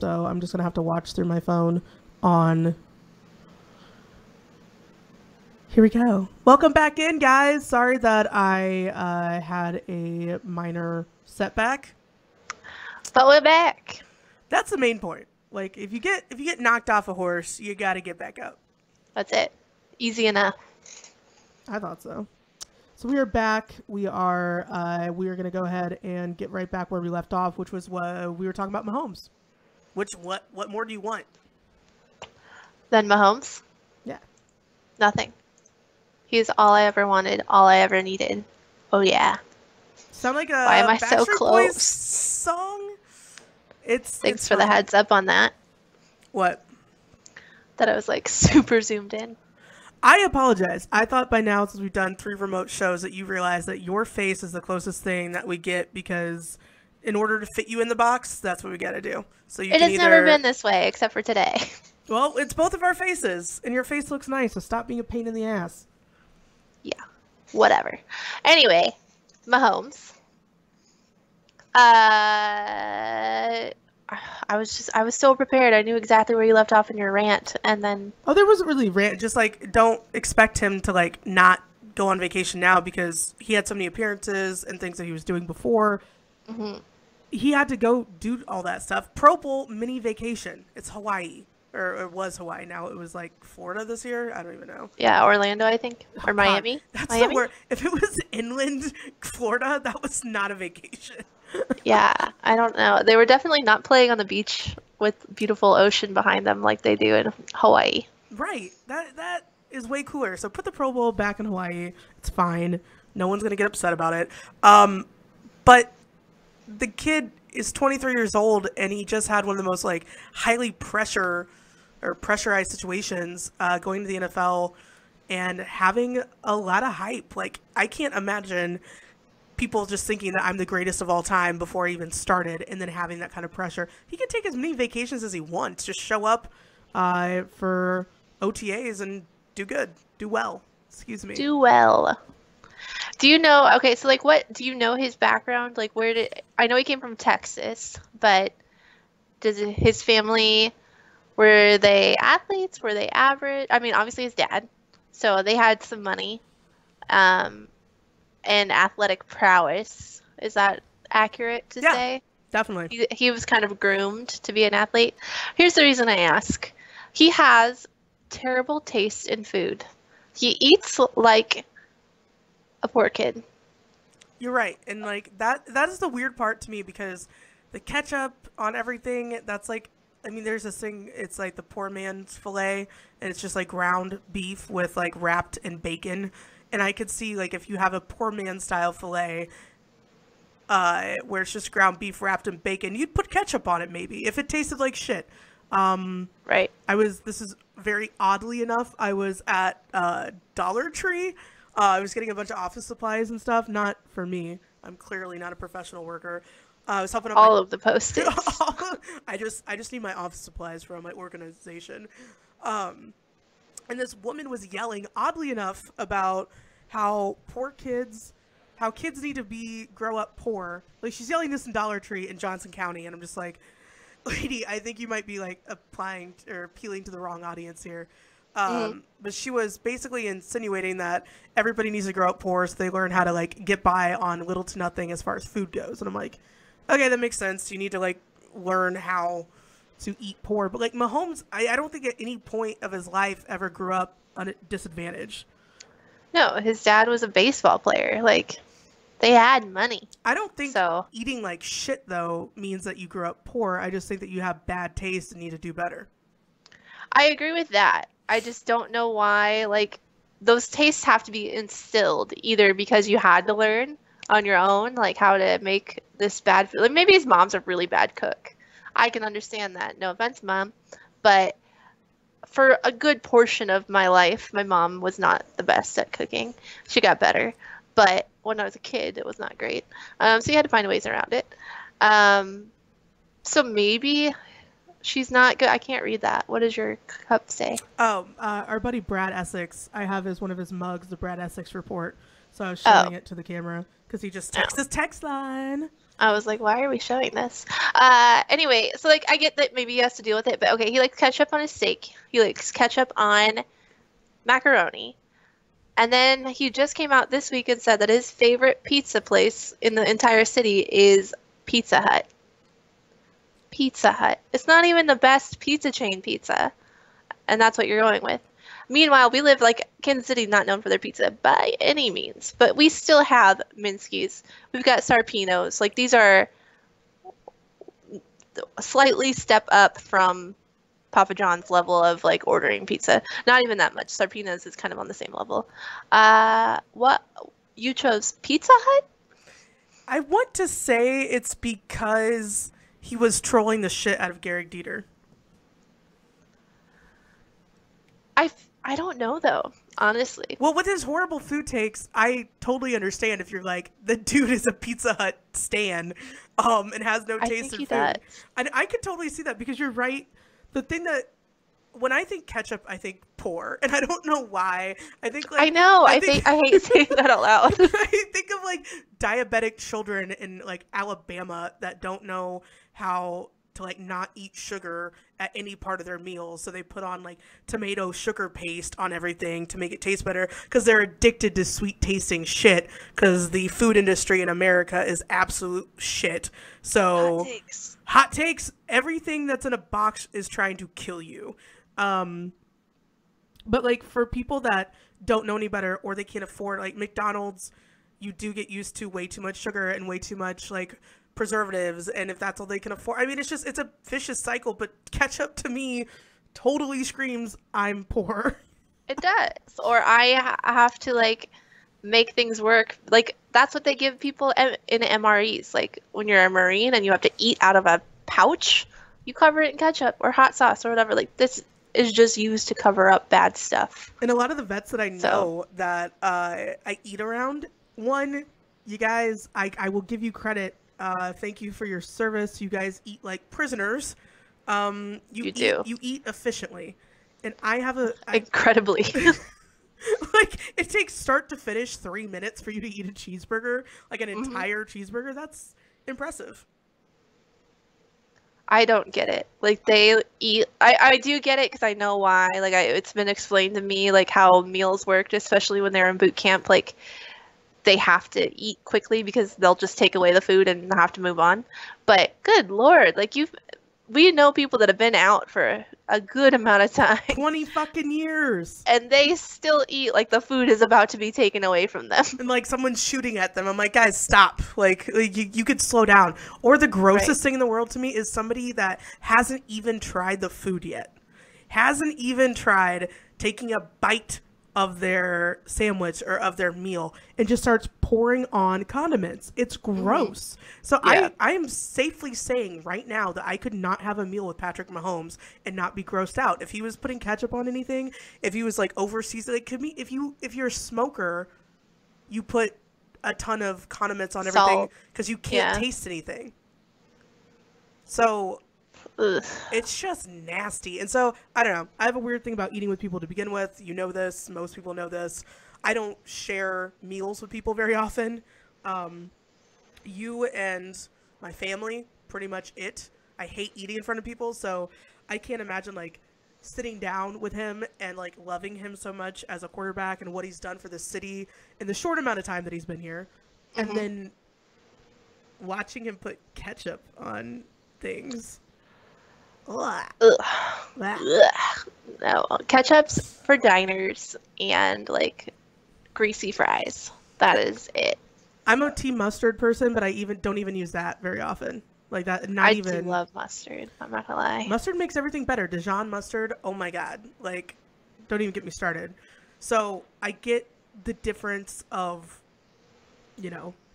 So I'm just going to have to watch through my phone on... Here we go. Welcome back in, guys. Sorry that I had a minor setback. But we're back. That's the main point. Like, if you get knocked off a horse, you got to get back up. That's it. Easy enough. I thought so. So we are back. We are going to go ahead and get right back where we left off, which was what we were talking about Mahomes. What more do you want? Then Mahomes? Yeah. Nothing. He's all I ever wanted, all I ever needed. Oh yeah. Sound like a Why am I so Backstreet close? Boys song? Thanks for the heads up on that. What? That I was like super zoomed in. I apologize. I thought by now, since we've done 3 remote shows, that you realize that your face is the closest thing that we get, because in order to fit you in the box, that's what we got to do. So you It can has never been this way, except for today. Well, it's both of our faces, and your face looks nice, so stop being a pain in the ass. Yeah, whatever. Anyway, Mahomes. I was so prepared. I knew exactly where you left off in your rant, and then... Oh, there wasn't really rant. Just, like, don't expect him to, like, not go on vacation now, because he had so many appearances and things that he was doing before. Mm-hmm. He had to go do all that stuff. Pro Bowl mini vacation. It's Hawaii. Or it was Hawaii. Now it was, like, Florida this year. I don't even know. Yeah, Orlando, I think. Or Miami. God, that's Miami? the word. If it was inland Florida, that was not a vacation. Yeah, I don't know. They were definitely not playing on the beach with beautiful ocean behind them like they do in Hawaii. Right. That is way cooler. So put the Pro Bowl back in Hawaii. It's fine. No one's going to get upset about it. But the kid is 23 years old, and he just had one of the most, like, highly pressurized situations going to the NFL and having a lot of hype. Like, I can't imagine people just thinking that I'm the greatest of all time before I even started, and then having that kind of pressure. He can take as many vacations as he wants. Just show up for OTAs and do well. Excuse me. Do well. Do you know, okay, so, like, what, do you know his background? Like, I know he came from Texas, but does his family, were they athletes? Were they average? I mean, obviously his dad, so they had some money. And athletic prowess. Is that accurate to say? Yeah, definitely. He was kind of groomed to be an athlete. Here's the reason I ask. He has terrible taste in food. He eats like a poor kid. You're right. And, like, that is the weird part to me, because the ketchup on everything, that's like, I mean, there's this thing, it's like the poor man's filet, and it's just like ground beef with, like, wrapped in bacon. And I could see, like, if you have a poor man style filet, where it's just ground beef wrapped in bacon, you'd put ketchup on it maybe if it tasted like shit. Right. This is very oddly enough, I was at Dollar Tree. I was getting a bunch of office supplies and stuff. Not for me. I'm clearly not a professional worker. I was helping out all of the Post-its. I just need my office supplies from my organization. And this woman was yelling, oddly enough, about how kids need to grow up poor. Like, she's yelling this in Dollar Tree in Johnson County, and I'm just like, lady, I think you might be, like, applying or appealing to the wrong audience here. But she was basically insinuating that everybody needs to grow up poor so they learn how to, like, get by on little to nothing as far as food goes. And I'm like, okay, that makes sense. You need to, like, learn how to eat poor. But, like, Mahomes, I don't think at any point of his life ever grew up on a disadvantage. No, his dad was a baseball player. Like, they had money. I don't think eating like shit, though, means that you grew up poor. I just think that you have bad taste and need to do better. I agree with that. I just don't know why, like, those tastes have to be instilled, either because you had to learn on your own, like, how to make this bad food. Like, maybe his mom's a really bad cook. I can understand that. No offense, Mom. But for a good portion of my life, my mom was not the best at cooking. She got better. But when I was a kid, it was not great. So you had to find ways around it. So maybe she's not good. I can't read that. What does your cup say? Oh, our buddy Brad Essex, I have as one of his mugs, the Brad Essex report. So I was showing it to the camera because he just texted his text line. I was like, why are we showing this? Anyway, so like I get that maybe he has to deal with it, but okay, he likes ketchup on his steak. He likes ketchup on macaroni. And then he just came out this week and said that his favorite pizza place in the entire city is Pizza Hut. Pizza Hut. It's not even the best pizza chain pizza. And that's what you're going with. Meanwhile, we live like Kansas City, not known for their pizza by any means, but we still have Minsky's. We've got Sarpinos. Like these are slightly step up from Papa John's level of like ordering pizza. Not even that much. Sarpinos is kind of on the same level. What you chose Pizza Hut? I want to say it's because he was trolling the shit out of Garrick Dieter. I don't know though, honestly. Well, with his horrible food takes, I totally understand if you're like, the dude is a Pizza Hut stan, and has no taste in food. And I could totally see that because you're right. The thing that when I think ketchup, I think poor, and I don't know why. I think like I know. I hate saying that out loud. I think of like diabetic children in like Alabama that don't know how to like not eat sugar at any part of their meals, so they put on like tomato sugar paste on everything to make it taste better because they're addicted to sweet tasting shit because the food industry in America is absolute shit. So hot takes, everything that's in a box is trying to kill you. But like for people that don't know any better or they can't afford, like McDonald's, you do get used to way too much sugar and way too much like preservatives, and if that's all they can afford, I mean, it's a vicious cycle. But ketchup to me totally screams I'm poor. It does. Or I have to like make things work. Like that's what they give people in MREs. Like when you're a Marine and you have to eat out of a pouch, you cover it in ketchup or hot sauce or whatever. Like this is just used to cover up bad stuff. And a lot of the vets that I know that I eat around, one, you guys, I will give you credit. Thank you for your service. You guys eat like prisoners. You do. You eat efficiently. And I have incredibly. Like it takes start to finish 3 minutes for you to eat a cheeseburger, like an entire cheeseburger. That's impressive. I don't get it. Like they eat. I do get it because I know why. Like it's been explained to me like how meals worked, especially when they're in boot camp. Like they have to eat quickly because they'll just take away the food and have to move on. But good Lord, like we know people that have been out for a good amount of time. 20 fucking years. And they still eat like the food is about to be taken away from them. And like someone's shooting at them. I'm like, guys, stop. Like you could slow down. Or the grossest thing in the world to me is somebody that hasn't even tried the food yet. Hasn't even tried taking a bite of their sandwich or of their meal and just starts pouring on condiments. It's gross. So yeah. I am safely saying right now that I could not have a meal with Patrick Mahomes and not be grossed out. If he was putting ketchup on anything, if he was like over seasoned, it could be if you're a smoker, you put a ton of condiments on everything because you can't taste anything. So it's just nasty. And so, I don't know. I have a weird thing about eating with people to begin with. You know this. Most people know this. I don't share meals with people very often. You and my family, pretty much it. I hate eating in front of people, so I can't imagine, like, sitting down with him and, like, loving him so much as a quarterback and what he's done for the city in the short amount of time that he's been here. And then watching him put ketchup on things. Ugh. No, ketchup's for diners and like greasy fries. That is it. I'm a team mustard person, but I don't even use that very often. Like that, I do love mustard. I'm not gonna lie. Mustard makes everything better. Dijon mustard. Oh my god! Like, don't even get me started. So I get the difference of,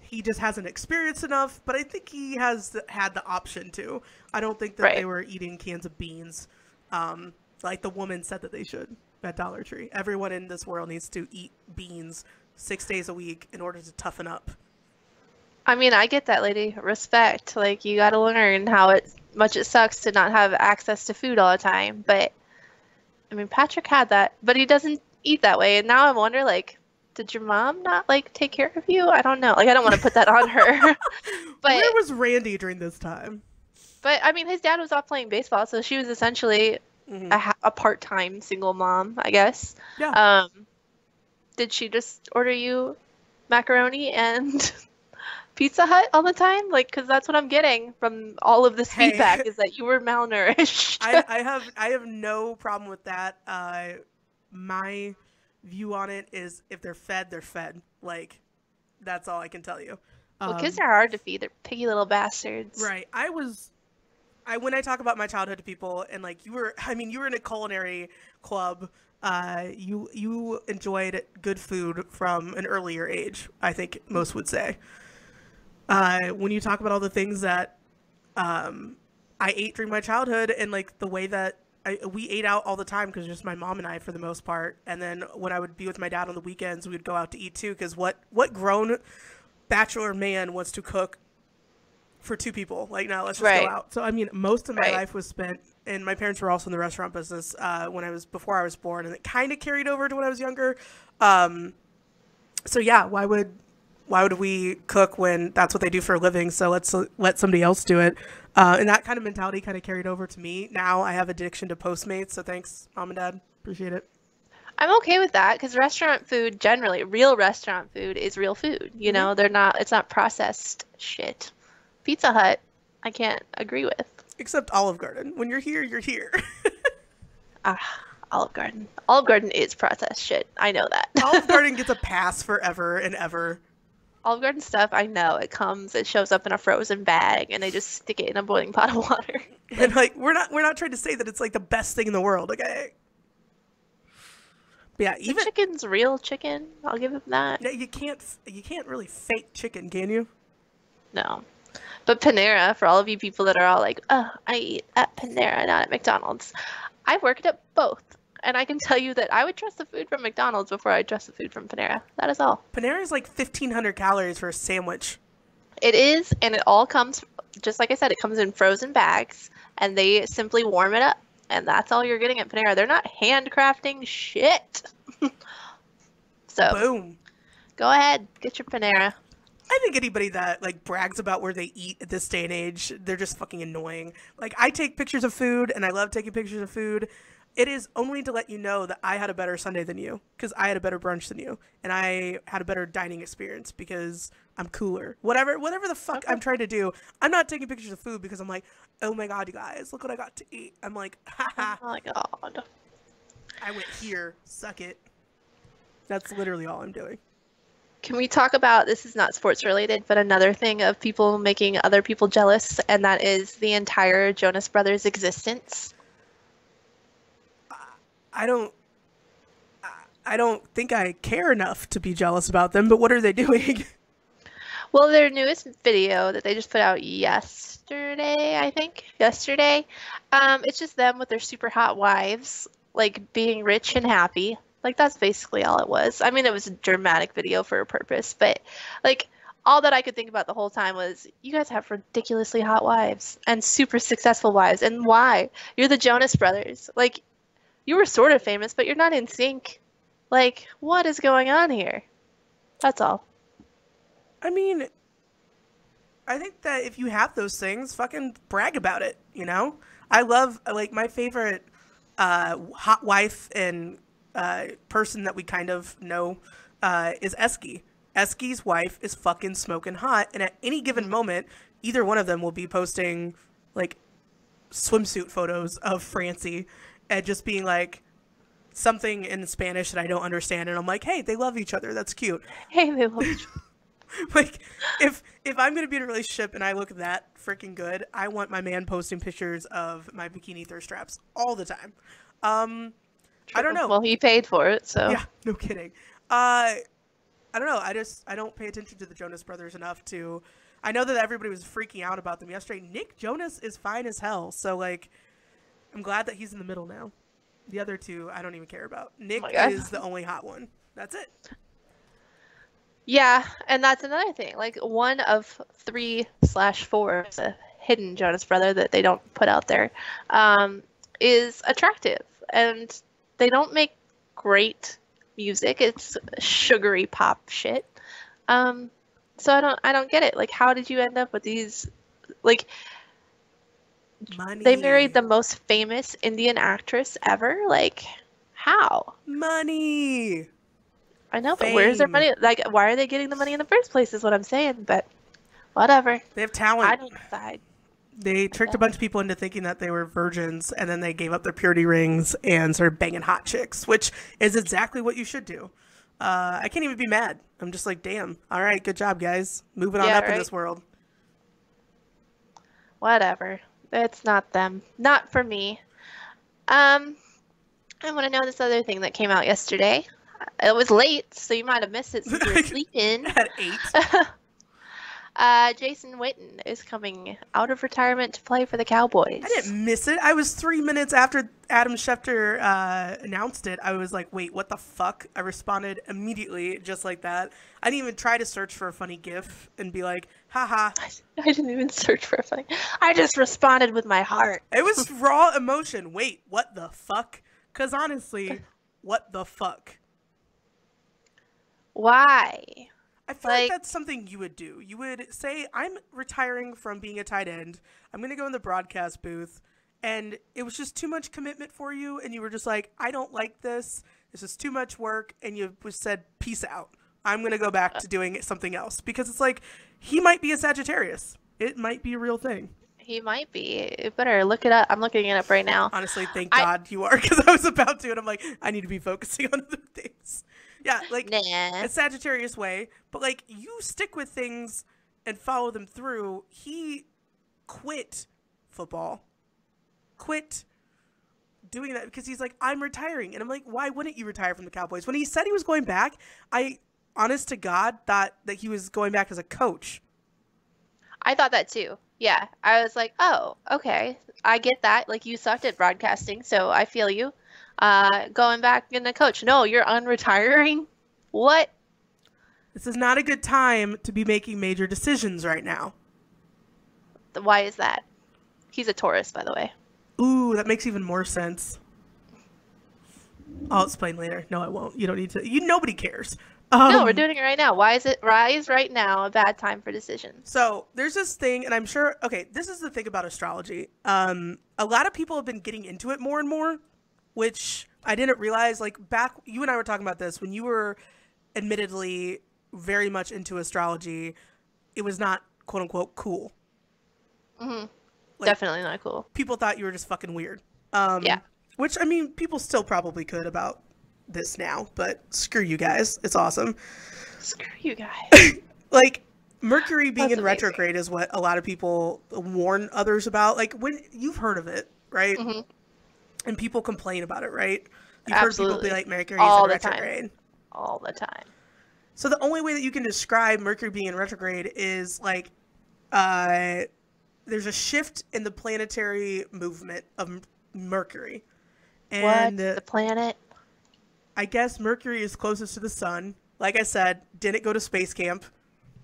he just hasn't experienced enough, but I think he has had the option to. I don't think that they were eating cans of beans like the woman said that they should at Dollar Tree. Everyone in this world needs to eat beans 6 days a week in order to toughen up. I mean, I get that, lady. Respect. Like, you got to learn how much it sucks to not have access to food all the time. But, I mean, Patrick had that, but he doesn't eat that way. And now I wonder, like, did your mom not like take care of you? I don't know. Like I don't want to put that on her. Where But was Randy during this time? I mean, his dad was off playing baseball, so she was essentially Hmm. a part-time single mom, I guess. Yeah. Did she just order you macaroni and Pizza Hut all the time? Like, because that's what I'm getting from all of this Hey. feedback is that you were malnourished. I have no problem with that. My view on it is if they're fed, they're fed. Like, that's all I can tell you. Well, kids are hard to feed. They're picky little bastards. Right. When I talk about my childhood to people, and like you were in a culinary club. You enjoyed good food from an earlier age, I think most would say. When you talk about all the things that I ate during my childhood, and like the way that we ate out all the time because just my mom and I for the most part, and then when I would be with my dad on the weekends, we would go out to eat too. Because what grown bachelor man wants to cook for two people? Like, no, let's just go out. So I mean, most of my life was spent, and my parents were also in the restaurant business before I was born, and it kind of carried over to when I was younger. So yeah, why would we cook when that's what they do for a living? So let's let somebody else do it. And that kind of mentality kind of carried over to me. Now I have addiction to Postmates, so thanks, Mom and Dad. Appreciate it. I'm okay with that because restaurant food, generally, real restaurant food is real food. You know, it's not processed shit. Pizza Hut, I can't agree with. Except Olive Garden. When you're here, you're here. Olive Garden. Olive Garden is processed shit. I know that. Olive Garden gets a pass forever and ever. Olive Garden stuff, I know. It shows up in a frozen bag, and they just stick it in a boiling pot of water. And like, we're not trying to say that it's like the best thing in the world, okay? But yeah, even chicken's real chicken. I'll give them that. Yeah, you can't really fake chicken, can you? No. But Panera, for all of you people that are all like, oh, I eat at Panera, not at McDonald's. I worked at both. And I can tell you that I would trust the food from McDonald's before I trust the food from Panera. That is all. Panera is like 1,500 calories for a sandwich. It is, and it all comes, just like I said, it comes in frozen bags, and they simply warm it up. And that's all you're getting at Panera. They're not handcrafting shit. So, boom. Go ahead, get your Panera. I think anybody that like brags about where they eat at this day and age, they're just fucking annoying. Like, I take pictures of food, and I love taking pictures of food. It is only to let you know that I had a better Sunday than you, because I had a better brunch than you, and I had a better dining experience because I'm cooler. Whatever the fuck I'm trying to do, I'm not taking pictures of food because I'm like, oh my god, you guys, look what I got to eat. I'm like, haha. Oh my god. I went here, suck it. That's literally all I'm doing. Can we talk about, this is not sports related, but another thing of people making other people jealous, and that is the entire Jonas Brothers existence? I don't think I care enough to be jealous about them, but what are they doing? Well, their newest video that they just put out yesterday, I think. It's just them with their super hot wives, like being rich and happy. Like, that's basically all it was. I mean, it was a dramatic video for a purpose, but like all that I could think about the whole time was, you guys have ridiculously hot wives and super successful wives. And why? You're the Jonas Brothers. Like, you were sort of famous, but you're not in sync. Like, what is going on here? That's all. I mean, I think that if you have those things, fucking brag about it, you know? I love, like, my favorite hot wife and person that we kind of know is Eski. Eski's wife is fucking smoking hot, and at any given moment, either one of them will be posting, like, swimsuit photos of Francie and just being like something in Spanish that I don't understand, and I'm like, hey, they love each other. That's cute. Hey, they love each other. Like, if I'm gonna be in a relationship and I look that freaking good, I want my man posting pictures of my bikini thirst traps all the time. I don't know. Well, he paid for it, so yeah, no kidding. I don't know. I don't pay attention to the Jonas Brothers enough to. I know that everybody was freaking out about them yesterday. Nick Jonas is fine as hell, so like, I'm glad that he's in the middle now. The other two, I don't even care about. Nick is the only hot one. That's it. Yeah, and that's another thing. Like, one of 3/4, a hidden Jonas brother that they don't put out there, is attractive, and they don't make great music. It's sugary pop shit. So I don't get it. Like, how did you end up with these? Like, they married Money. the most famous Indian actress ever. Like, how? Money. I know, but where's their Fame. money? Like, why are they getting the money in the first place? Is what I'm saying. But whatever. They have I talent. don't decide. They tricked a bunch of people into thinking that they were virgins, and then they gave up their purity rings and started banging hot chicks, which is exactly what you should do. I can't even be mad. I'm just like, damn. All right, good job, guys. Moving on Yeah, up in right. this world. Whatever. It's not them. Not for me. I want to know this other thing that came out yesterday. It was late, so you might have missed it since you were sleeping. At 8. Jason Witten is coming out of retirement to play for the Cowboys. I didn't miss it. I was 3 minutes after Adam Schefter announced it. I was like, wait, what the fuck? I responded immediately, just like that. I didn't even try to search for a funny GIF and be like, haha. I didn't even search for a funny. I just responded with my heart. It was raw emotion. Wait, what the fuck? Because honestly, what the fuck? Why? I feel like that's something you would do. You would say, I'm retiring from being a tight end. I'm going to go in the broadcast booth. And it was just too much commitment for you. And you were just like, I don't like this. This is too much work. And you said, peace out. I'm going to go back to doing something else. Because it's like, he might be a Sagittarius. It might be a real thing. He might be. You better look it up. I'm looking it up right now. Honestly, thank God you are. Because I was about to. And I'm like, I need to be focusing on other things. Yeah, like, a Sagittarius way. But, like, you stick with things and follow them through. He quit football. Quit doing that because he's like, I'm retiring. And I'm like, why wouldn't you retire from the Cowboys? When he said he was going back, I, honest to God, thought that he was going back as a coach. I thought that too. Yeah. I was like, oh, okay. I get that. Like, you sucked at broadcasting, so I feel you. Going back in the coach. No, you're unretiring? What? This is not a good time to be making major decisions right now. Why is that? He's a Taurus, by the way. Ooh, that makes even more sense. I'll explain later. No, I won't. You don't need to. Nobody cares. No, we're doing it right now. Why is right now a bad time for decisions? So there's this thing, and I'm sure, okay, this is the thing about astrology. A lot of people have been getting into it more and more, which I didn't realize, like, back, you and I were talking about this, when you were admittedly very much into astrology, it was not, quote unquote, cool. Mm-hmm. Like, definitely not cool. People thought you were just fucking weird. Yeah. Which, I mean, people still probably could about this now, but screw you guys. It's awesome. Screw you guys. Like, Mercury being That's in amazing. retrograde is what a lot of people warn others about. Like, when you've heard of it, right? Mm-hmm. And people complain about it, right? You've Absolutely. heard people be like, Mercury's All in the retrograde. time. All the time. So the only way that you can describe Mercury being in retrograde is, like, there's a shift in the planetary movement of Mercury. And what? The planet? I guess Mercury is closest to the sun. Like I said, didn't go to space camp.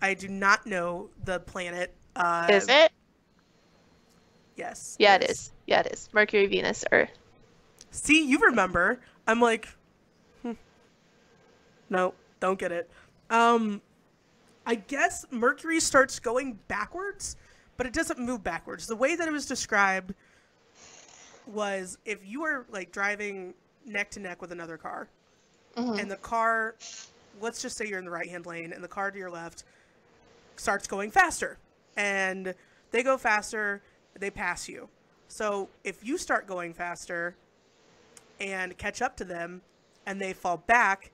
I do not know the planet. Is it? Yes. Yeah, it is. Yeah, it is. Mercury, Venus, Earth. See, you remember. I'm like, no, don't get it. I guess Mercury starts going backwards, but it doesn't move backwards. The way that it was described was if you were, like, driving neck to neck with another car, Mm-hmm. and the car, let's just say you're in the right-hand lane, and the car to your left starts going faster, and they go faster, they pass you. So if you start going faster and catch up to them, and they fall back,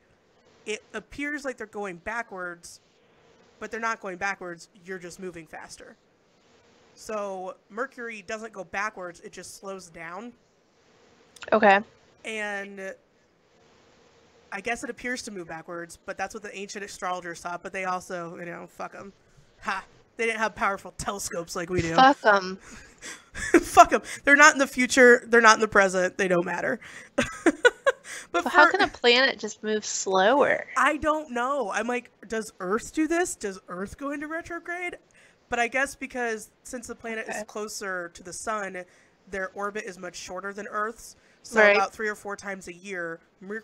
it appears like they're going backwards, but they're not going backwards, you're just moving faster. So Mercury doesn't go backwards, it just slows down. Okay. And I guess it appears to move backwards, but that's what the ancient astrologers thought, but they also, fuck them. Ha! They didn't have powerful telescopes like we do. Fuck them. Fuck them. They're not in the future, they're not in the present, they don't matter. But How can a planet just move slower? I don't know. I'm like, does Earth do this? Does Earth go into retrograde? But I guess because since the planet is closer to the sun, their orbit is much shorter than Earth's. So Right. about 3 or 4 times a year,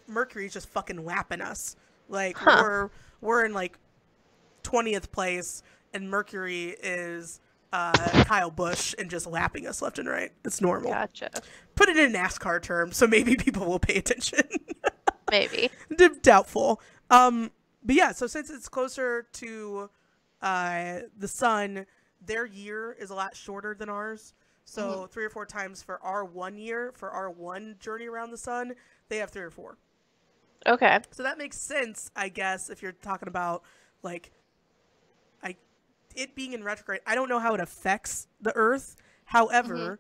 Mercury's just fucking lapping us. Like Huh. we're in like 20th place, and Mercury is Kyle Busch and just lapping us left and right. It's normal. Gotcha. Put it in NASCAR terms, so maybe people will pay attention. Maybe. Doubtful. But yeah, so since it's closer to the sun, their year is a lot shorter than ours. So 3 or 4 times for our 1 year, for our one journey around the sun, they have 3 or 4. Okay. So that makes sense, I guess, if you're talking about like it being in retrograde. I don't know how it affects the Earth. However,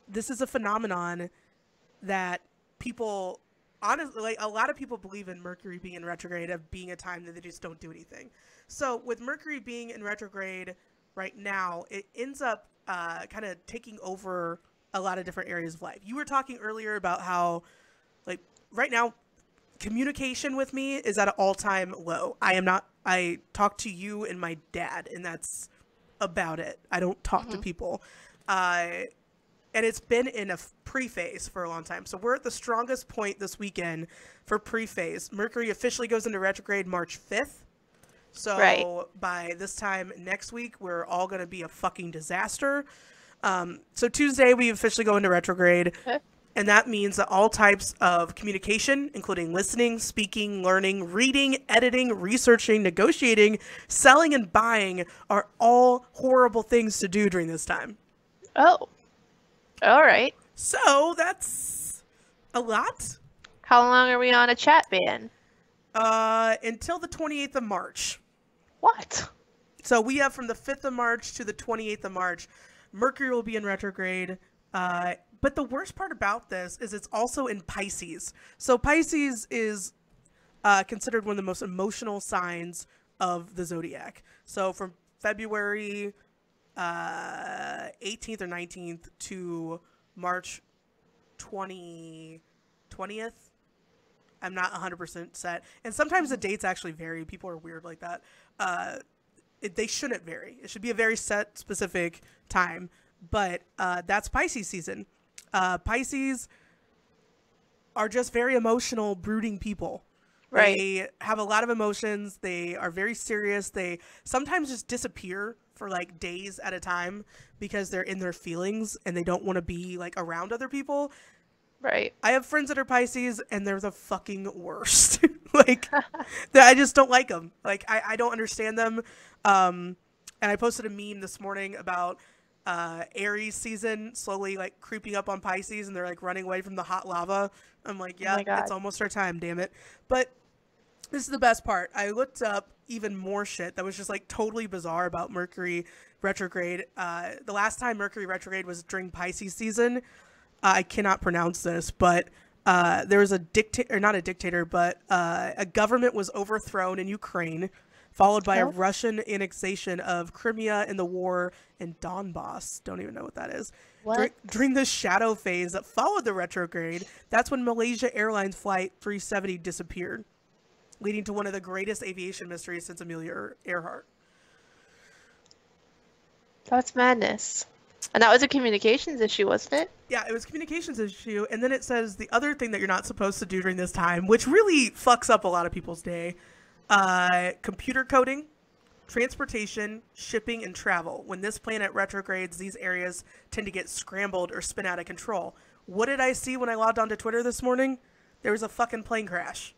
this is a phenomenon that people honestly, like, a lot of people believe in Mercury being in retrograde of being a time that they just don't do anything. So with Mercury being in retrograde right now, it ends up kind of taking over a lot of different areas of life. You were talking earlier about how, like, right now, communication with me is at an all-time low. I talk to you and my dad, and that's about it. I don't talk to people. And it's been in a pre-phase for a long time. So we're at the strongest point this weekend for pre-phase. Mercury officially goes into retrograde March 5th. So by this time next week, we're all going to be a fucking disaster. So Tuesday, we officially go into retrograde. Okay. And that means that all types of communication, including listening, speaking, learning, reading, editing, researching, negotiating, selling, and buying, are all horrible things to do during this time. Oh. All right. So that's a lot. How long are we on a chat ban? Until the 28th of March. What? So we have from the 5th of March to the 28th of March. Mercury will be in retrograde. But the worst part about this is it's also in Pisces. So Pisces is considered one of the most emotional signs of the zodiac. So from February 18th or 19th to March 20th, I'm not 100% set. And sometimes the dates actually vary. People are weird like that. They shouldn't vary. It should be a very set, specific time. But that's Pisces season. Pisces are just very emotional, brooding people. Right. They have a lot of emotions. They are very serious. They sometimes just disappear for like days at a time because they're in their feelings and they don't want to be like around other people. Right. I have friends that are Pisces and they're the fucking worst. Like, I just don't like them. Like, I don't understand them. And I posted a meme this morning about Aries season slowly like creeping up on Pisces and they're like running away from the hot lava. I'm like, yeah, it's almost our time, damn it. But this is the best part. I looked up even more shit that was just like totally bizarre about Mercury retrograde. The last time Mercury retrograde was during Pisces season. I cannot pronounce this, but there was a government was overthrown in Ukraine, followed by a Russian annexation of Crimea in the war in Donbass. Don't even know what that is. During the shadow phase that followed the retrograde, that's when Malaysia Airlines Flight 370 disappeared, leading to one of the greatest aviation mysteries since Amelia Earhart. That's madness. And that was a communications issue, wasn't it? Yeah, it was a communications issue. And then it says the other thing that you're not supposed to do during this time, which really fucks up a lot of people's day, computer coding, transportation, shipping, and travel. When this planet retrogrades, these areas tend to get scrambled or spin out of control. What did I see when I logged onto Twitter this morning? There was a fucking plane crash.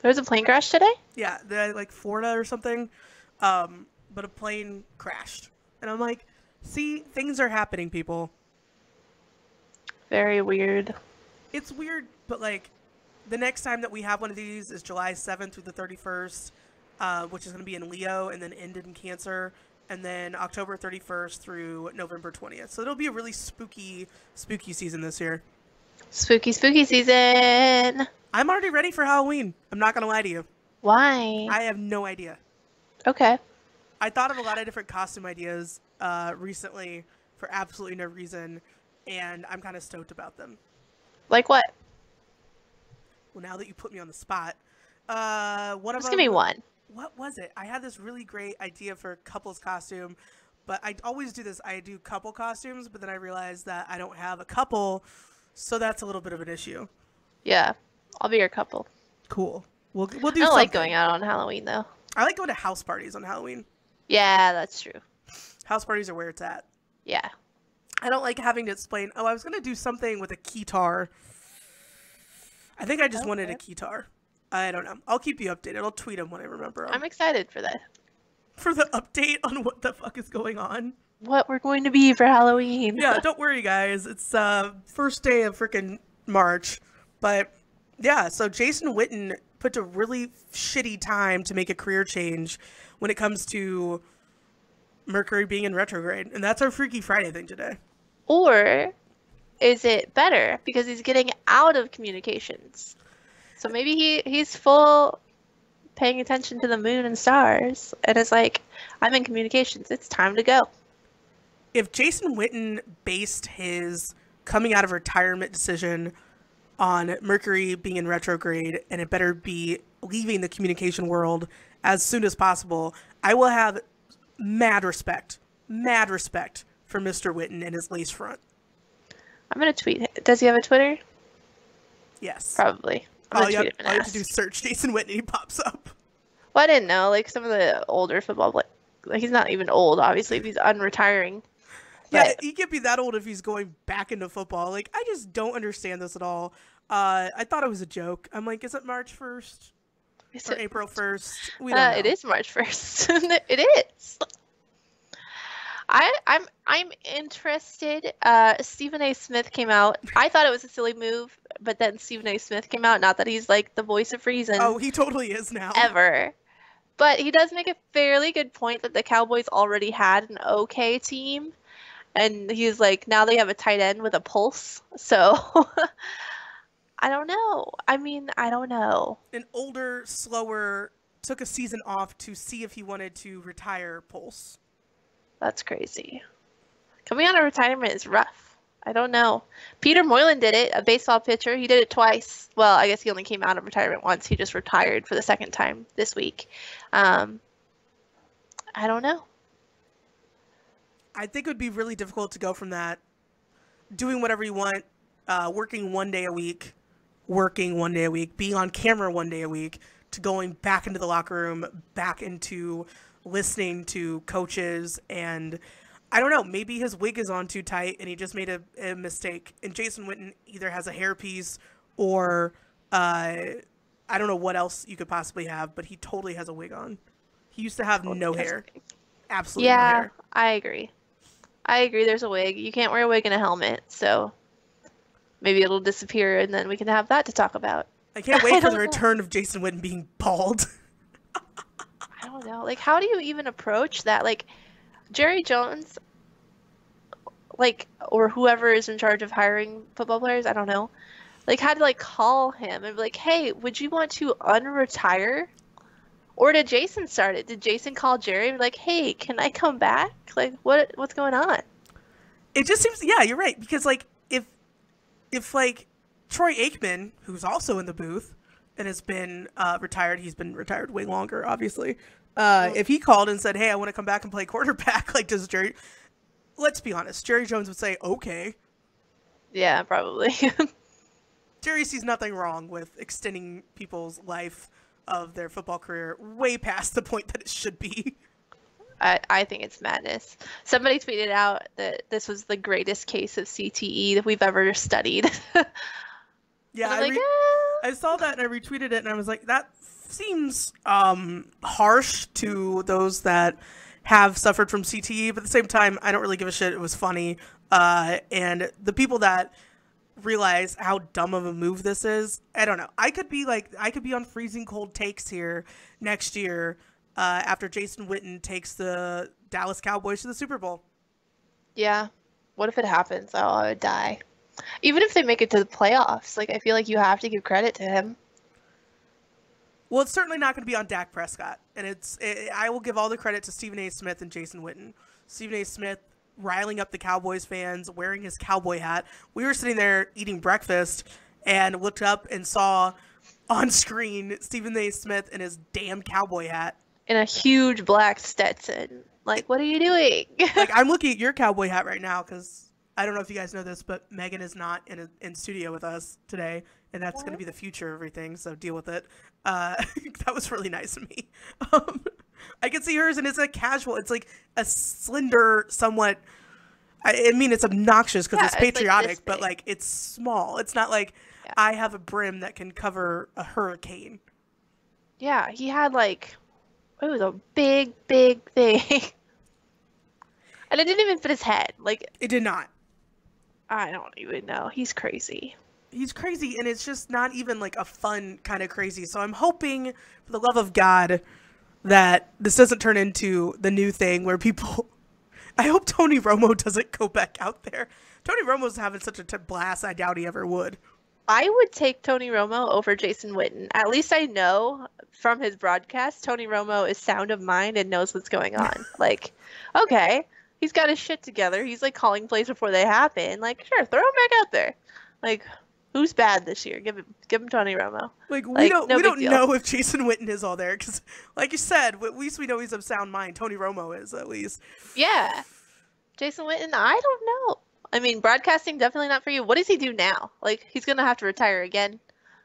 There was a plane crash today? Yeah, like Florida or something. But a plane crashed. And I'm like, see, things are happening, people. Very weird. It's weird, but like the next time that we have one of these is July 7th through the 31st, which is going to be in Leo and then end in Cancer, and then October 31st through November 20th. So it'll be a really spooky season this year. Spooky season. I'm already ready for Halloween. I'm not going to lie to you. Why? I have no idea. Okay. I thought of a lot of different costume ideas recently for absolutely no reason, and I'm kind of stoked about them. Like what? Well, now that you put me on the spot, Just give me one. What was it? I had this really great idea for a couple's costume, But I always do this. I do couple costumes, but then I realize that I don't have a couple, so that's a little bit of an issue. Yeah, I'll be your couple. Cool. We'll do I don't something. like going out on Halloween though. I like going to house parties on Halloween. Yeah, that's true. House parties are where it's at. Yeah. I don't like having to explain, oh, I was going to do something with a keytar. I think I just wanted a keytar. I don't know. I'll keep you updated. I'll tweet them when I remember 'em. I'm excited for that. For the update on what the fuck is going on. What we're going to be for Halloween. Yeah, don't worry, guys. It's first day of freaking March. But, yeah, so Jason Witten put a really shitty time to make a career change when it comes to Mercury being in retrograde. And that's our Freaky Friday thing today. Or is it better because he's getting out of communications? So maybe he's full paying attention to the moon and stars and is like, I'm in communications. It's time to go. If Jason Witten based his coming out of retirement decision on Mercury being in retrograde and it better be leaving the communication world as soon as possible, I will have mad respect for Mr. Witten and his lace front. I'm going to tweet him. Does he have a Twitter? Yes. Probably. All you have to do is search Jason Witten and he pops up. Well, I didn't know. Like, some of the older football players, like, he's not even old, obviously, if he's unretiring. Yeah, he can't be that old if he's going back into football. Like, I just don't understand this at all. I thought it was a joke. I'm like, is it March 1st? Or April 1st? We don't know. It is March 1st. It is. I'm interested. Stephen A. Smith came out. I thought it was a silly move, but then Stephen A. Smith came out. Not that he's like the voice of reason. Oh, he totally is now. Ever. But he does make a fairly good point that the Cowboys already had an okay team. And he's like, now they have a tight end with a pulse. So, I don't know. I mean, I don't know. An older, slower, took a season off to see if he wanted to retire Pulse. That's crazy. Coming out of retirement is rough. I don't know. Peter Moylan did it, a baseball pitcher. He did it twice. Well, I guess he only came out of retirement once. He just retired for the second time this week. I don't know. I think it would be really difficult to go from that, doing whatever you want, working 1 day a week, being on camera 1 day a week, to going back into the locker room, back into listening to coaches, and I don't know, maybe his wig is on too tight and he just made a mistake. And Jason Witten either has a hairpiece or I don't know what else you could possibly have, but he totally has a wig on. He used to have no hair. Absolutely no hair. Yeah, I agree. There's a wig. You can't wear a wig and a helmet, so maybe it'll disappear and then we can have that to talk about. I can't wait for the return of Jason Witten being bald. I don't know. Like, how do you even approach that? Like, Jerry Jones, like, or whoever is in charge of hiring football players, I don't know, like, had to, like, call him and be like, hey, would you want to unretire? Or did Jason start it? Did Jason call Jerry and be like, hey, can I come back? Like, what's going on? It just seems, yeah, you're right. Because, like, if like, Troy Aikman, who's also in the booth and has been retired, he's been retired way longer, obviously. If he called and said, hey, I want to come back and play quarterback, like, does Jerry, let's be honest, Jerry Jones would say, okay. Yeah, probably. Jerry sees nothing wrong with extending people's life of their football career way past the point that it should be. I think it's madness. Somebody tweeted out that this was the greatest case of CTE that we've ever studied. Yeah, like, I saw that and I retweeted it and I was like, that seems harsh to those that have suffered from CTE, but at the same time, I don't really give a shit. It was funny. And the people that realize how dumb of a move this is, I don't know. I could be on freezing cold takes here next year after Jason Witten takes the Dallas Cowboys to the Super Bowl. Yeah. What if it happens? Oh, I would die. Even if they make it to the playoffs, like, I feel like you have to give credit to him. Well, it's certainly not going to be on Dak Prescott. And I will give all the credit to Stephen A. Smith and Jason Witten. Stephen A. Smith riling up the Cowboys fans, wearing his cowboy hat. We were sitting there eating breakfast and looked up and saw on screen Stephen A. Smith in his damn cowboy hat. In a huge black Stetson. Like, what are you doing? Like, I'm looking at your cowboy hat right now because I don't know if you guys know this, but Megan is not in studio with us today, and that's going to be the future of everything, so deal with it. That was really nice of me. I can see hers, and it's a casual. It's like a slender, somewhat. I mean, it's obnoxious because it's patriotic, like but like it's small. It's not like I have a brim that can cover a hurricane. Yeah, he had like it was a big thing, and it didn't even fit his head. Like it did not. I don't even know. He's crazy. He's crazy, and it's just not even like a fun kind of crazy. So I'm hoping, for the love of God, that this doesn't turn into the new thing where people. I hope Tony Romo doesn't go back out there. Tony Romo's having such a blast, I doubt he ever would. I would take Tony Romo over Jason Witten. At least I know from his broadcast, Tony Romo is sound of mind and knows what's going on. Like, okay, he's got his shit together. He's like calling plays before they happen. Like, sure, throw him back out there. Like, who's bad this year? Give him Tony Romo. Like we don't know if Jason Witten is all there because, like you said, at least we know he's of sound mind. Tony Romo is at least. Yeah, Jason Witten. I don't know. I mean, broadcasting definitely not for you. What does he do now? Like he's gonna have to retire again,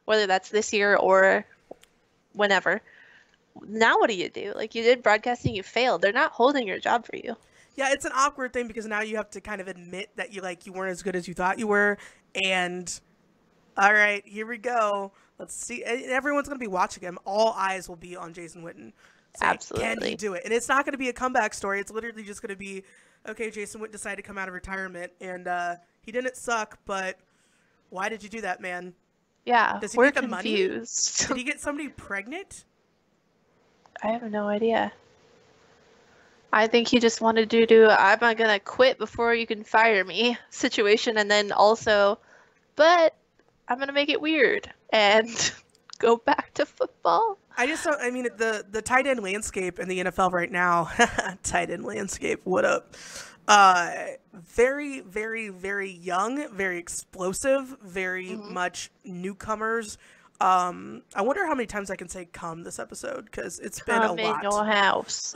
whether that's this year or whenever. Now what do you do? Like you did broadcasting, you failed. They're not holding your job for you. Yeah, it's an awkward thing because now you have to kind of admit that you weren't as good as you thought you were, and. All right, here we go. Let's see. Everyone's going to be watching him. All eyes will be on Jason Witten. Absolutely. Can he do it? And it's not going to be a comeback story. It's literally just going to be, okay, Jason Witten decided to come out of retirement, and he didn't suck, but why did you do that, man? Yeah, Does he we're get the confused. Money? Did he get somebody pregnant? I have no idea. I think he just wanted to do I'm not going to quit before you can fire me situation, and then also, but I'm going to make it weird and go back to football. I just don't, I mean, the tight end landscape in the NFL right now, tight end landscape, what up? Very, very, very young, very explosive, very much newcomers. I wonder how many times I can say come this episode because it's been a lot. Come in your house.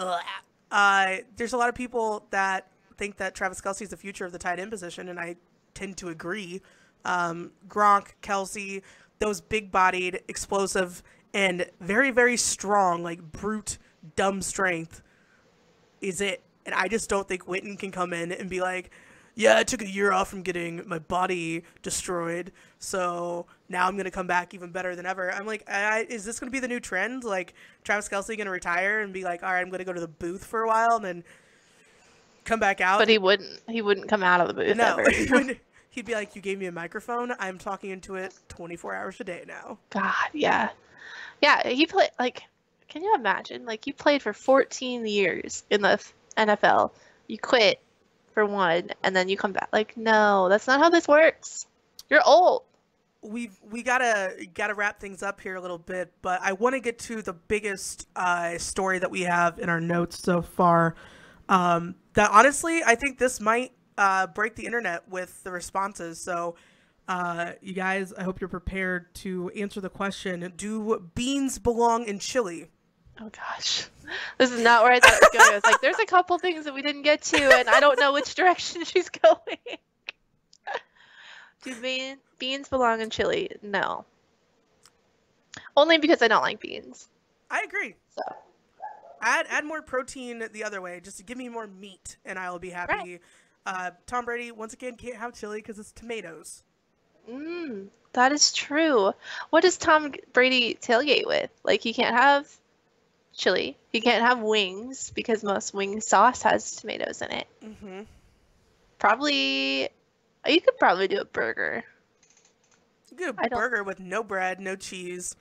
There's a lot of people that think that Travis Kelce is the future of the tight end position, and I tend to agree. Gronk, Kelsey, those big-bodied, explosive, and very, very strong, like brute, dumb strength is it. And I just don't think Witten can come in and be like, yeah, I took a year off from getting my body destroyed, so now I'm going to come back even better than ever. I'm like, is this going to be the new trend? Like, Travis Kelce going to retire and be like, all right, I'm going to go to the booth for a while and then come back out? But he wouldn't come out of the booth ever. He'd be like, you gave me a microphone. I'm talking into it 24 hours a day now. God, yeah. Yeah, he played, like, can you imagine? Like, you played for 14 years in the NFL. You quit for one, and then you come back. Like, no, that's not how this works. You're old. We gotta wrap things up here a little bit, but I want to get to the biggest story that we have in our notes so far. That honestly, I think this might break the internet with the responses. So, you guys, I hope you're prepared to answer the question: do beans belong in chili? Oh gosh, this is not where I thought it was going. I was like, there's a couple things that we didn't get to, and I don't know which direction she's going. Do beans belong in chili? No. Only because I don't like beans. I agree. So. Add more protein the other way. Just give me more meat, and I will be happy. Right. Tom Brady, once again, can't have chili because it's tomatoes. That is true. What does Tom Brady tailgate with? Like, he can't have chili. He can't have wings because most wing sauce has tomatoes in it. Probably, you could probably do a burger. You could do a burger with no bread, no cheese.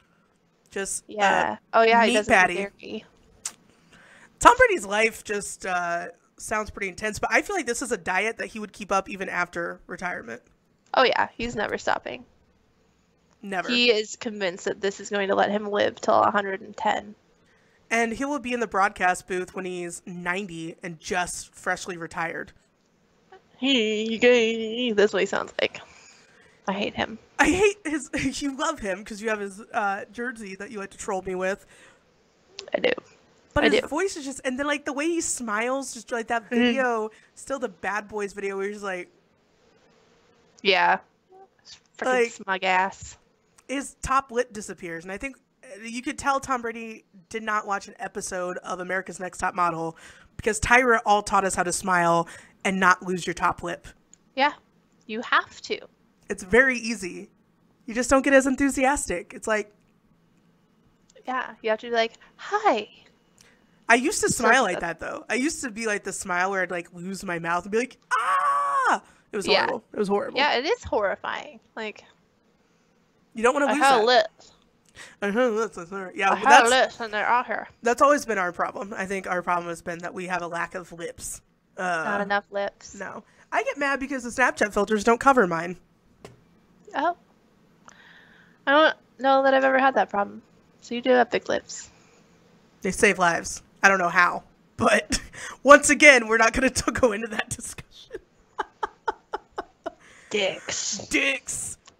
Just yeah. Oh yeah, he doesn't patty. Dairy. Tom Brady's life just sounds pretty intense, but I feel like this is a diet that he would keep up even after retirement. Oh yeah, he's never stopping. Never. He is convinced that this is going to let him live till 110. And he will be in the broadcast booth when he's 90 and just freshly retired. That's what he sounds like. I hate him. I hate his. You love him because you have his jersey that you like to troll me with. I do. But I his do. voice is just, and then like the way he smiles, just like that Mm-hmm. video, still the Bad Boys video where he's Yeah. Freaking like smug ass. his top lip disappears, and I think you could tell Tom Brady did not watch an episode of America's Next Top Model because Tyra all taught us how to smile and not lose your top lip. Yeah. You have to. It's very easy. You just don't get as enthusiastic. It's like, Yeah. You have to be like, hi. I used to smile So like good. that though. I used to be like the smile where I'd like lose my mouth and be like, ah! It was Yeah. horrible. It was horrible. Yeah, it is horrifying. Like, You don't want to I lose have that. lips. Yeah, I but have lips and they're out here. that's always been our problem. I think our problem has been that we have a lack of lips. Not enough lips. No. I get mad because the Snapchat filters don't cover mine. Oh. I don't know that I've ever had that problem. So you do have big lips. They save lives. I don't know how. But once again, we're not going to go into that discussion. Dicks.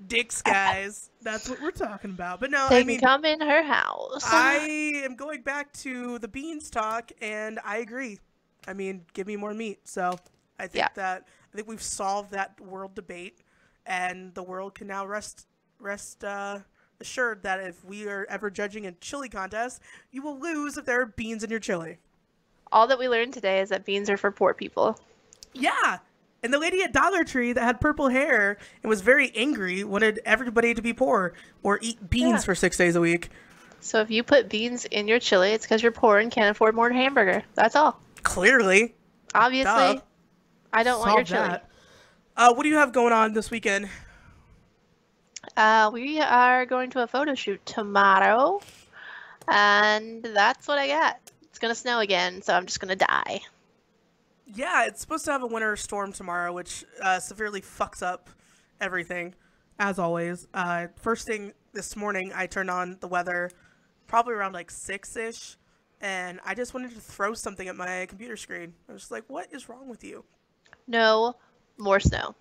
Dicks, guys. That's what we're talking about. But no, They I mean, can come in her house. I am going back to the beans talk, and I agree. I mean, give me more meat. So I think I think we've solved that world debate, and the world can now rest assured that if we are ever judging a chili contest, you will lose if there are beans in your chili. All that we learned today is that beans are for poor people. Yeah. And the lady at Dollar Tree that had purple hair and was very angry wanted everybody to be poor or eat beans for 6 days a week. So if you put beans in your chili, it's because you're poor and can't afford more hamburger. That's all. Clearly. Obviously. Duh. I don't want your chili. What do you have going on this weekend? We are going to a photo shoot tomorrow, and that's what I got. It's gonna snow again, so I'm just gonna die. Yeah, it's supposed to have a winter storm tomorrow, which severely fucks up everything, as always. First thing this morning, I turned on the weather, probably around like 6-ish, and I just wanted to throw something at my computer screen. I was just like, what is wrong with you? No more snow.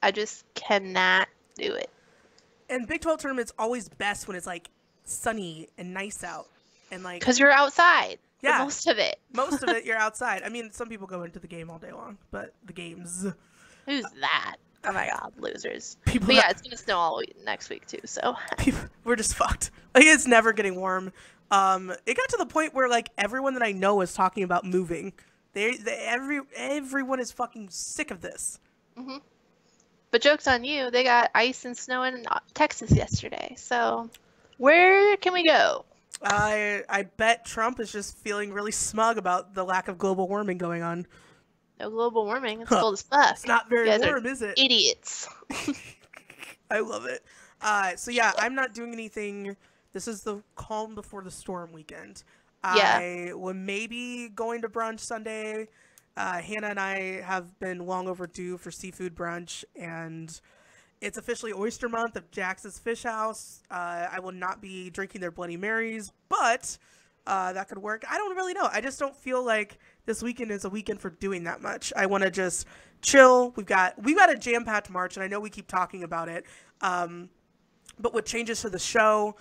I just cannot do it. And Big 12 tournament's always best when it's like sunny and nice out. And like, Because you're outside. Yeah. For most of it. most of it, you're outside. I mean, some people go into the game all day long, but the games. Who's that? Oh my god, losers. People But yeah, that- it's gonna snow all week, next week too, so. We're just fucked. Like, it's never getting warm. It got to the point where like everyone that I know is talking about moving. Everyone is fucking sick of this. Mm-hmm. But joke's on you, they got ice and snow in Texas yesterday, so where can we go? I bet Trump is just feeling really smug about the lack of global warming going on. No global warming, it's cold as fuck. It's not very You guys are warm, is it? Idiots. I love it. So yeah, I'm not doing anything. This is the calm before the storm weekend. Yeah. I will maybe going to brunch Sunday. Hannah and I have been long overdue for seafood brunch, and it's officially Oyster Month of Jax's Fish House. I will not be drinking their Bloody Marys, but that could work. I don't really know. I just don't feel like this weekend is a weekend for doing that much. I want to just chill. We've got a jam-packed March, and I know we keep talking about it. But with changes to the show,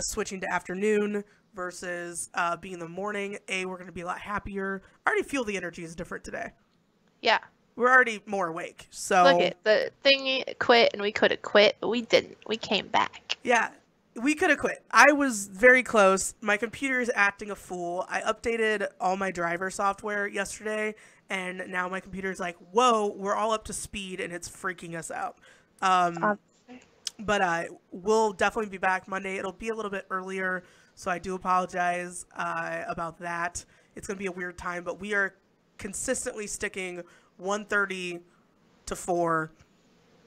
switching to afternoon versus being in the morning, we're going to be a lot happier. I already feel the energy is different today. Yeah. We're already more awake. So Look it, the thing quit and we could have quit, but we didn't. We came back. yeah, we could have quit. I was very close. My computer is acting a fool. I updated all my driver software yesterday, and now my computer is like, whoa, we're all up to speed, and it's freaking us out. But we'll definitely be back Monday. It'll be a little bit earlier, so I do apologize about that. It's going to be a weird time, but we are consistently sticking 1:30 to 4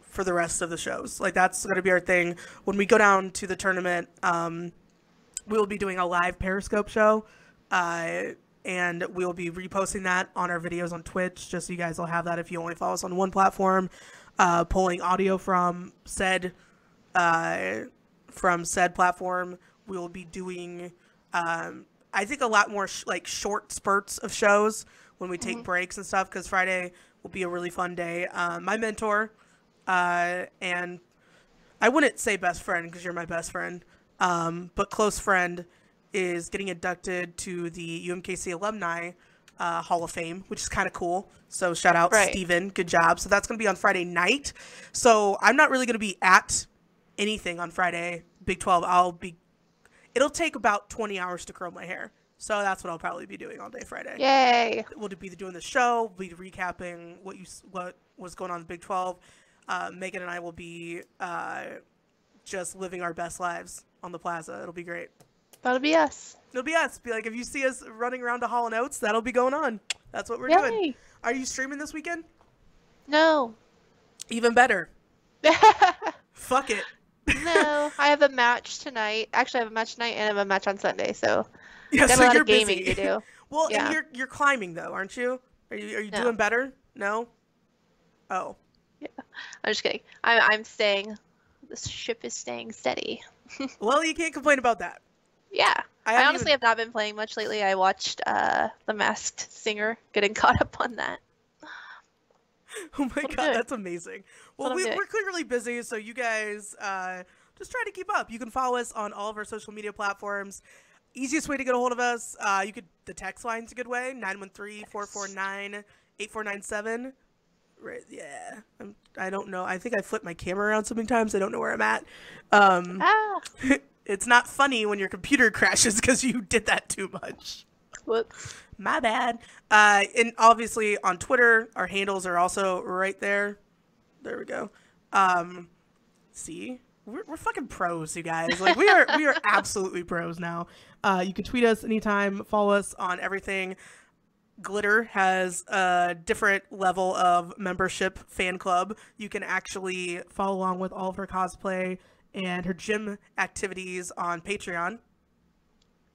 for the rest of the shows. Like, that's going to be our thing. When we go down to the tournament, we will be doing a live Periscope show, and we will be reposting that on our videos on Twitch, just so you guys will have that if you only follow us on one platform. Pulling audio from said platform. We will be doing, I think, a lot more short spurts of shows when we take breaks and stuff, because Friday will be a really fun day. My mentor, and I wouldn't say best friend because you're my best friend, but close friend, is getting inducted to the UMKC Alumni Hall of Fame, which is kind of cool. So shout out Steven. Good job. So that's going to be on Friday night. So I'm not really going to be at anything on Friday, Big 12. It'll take about 20 hours to curl my hair. So that's what I'll probably be doing all day Friday. Yay. We'll be doing the show, we'll be recapping what was going on in the Big 12. Megan and I will be just living our best lives on the plaza. It'll be great. That'll be us. It'll be us. Be like, if you see us running around to Hall & Oates, that'll be going on. That's what we're doing. Are you streaming this weekend? No. Even better. Fuck it. No, I have a match tonight. Actually, I have a match tonight and I have a match on Sunday, so yeah, got so a lot you're of gaming busy. to do. Well, yeah. And you're climbing though, aren't you? Are you doing better? No? Oh. Yeah. I'm just kidding. I'm staying. The ship is staying steady. Well, you can't complain about that. Yeah. I honestly have not been playing much lately. I watched The Masked Singer, getting caught up on that. Oh my god, that's amazing. Well, we're clearly busy, so you guys just try to keep up. You can follow us on all of our social media platforms. Easiest way to get a hold of us, the text line's a good way, 913-449-8497. Right, yeah. I don't know. I think I flipped my camera around so many times, I don't know where I'm at. It's not funny when your computer crashes because you did that too much. Whoops. My bad. And obviously on Twitter, our handles are also right there. There we go. See, we're fucking pros, you guys. Like we are absolutely pros now. You can tweet us anytime. Follow us on everything. Glitter has a different level of membership fan club. You can actually follow along with all of her cosplay and her gym activities on Patreon.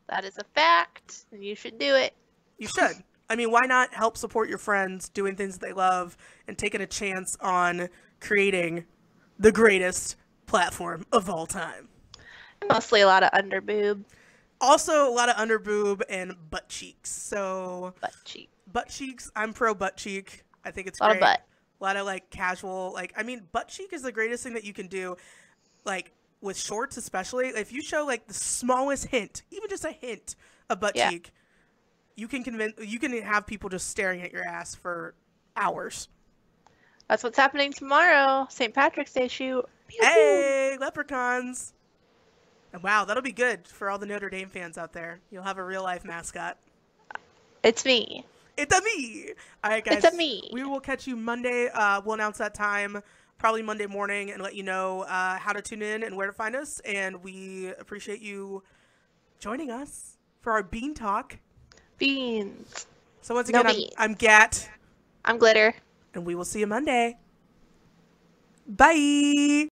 That is a fact, and you should do it. You should. I mean, why not help support your friends doing things they love and taking a chance on creating the greatest platform of all time? Mostly a lot of underboob. Also, a lot of underboob and butt cheeks. So butt cheeks. I'm pro butt cheek. I think it's great. A lot of butt. A lot of like casual, butt cheek is the greatest thing that you can do. Like with shorts, especially if you show like the smallest hint, even just a hint of butt cheek, you can have people just staring at your ass for hours. That's what's happening tomorrow. St. Patrick's Day shoot. Hey, leprechauns. And wow, that'll be good for all the Notre Dame fans out there. You'll have a real life mascot. It's me. It's a me. All right, guys. It's a me. We will catch you Monday. We'll announce that time probably Monday morning and let you know how to tune in and where to find us. And we appreciate you joining us for our Bean Talk. Beans. So once again, I'm Gat. I'm Glitter. And we will see you Monday. Bye.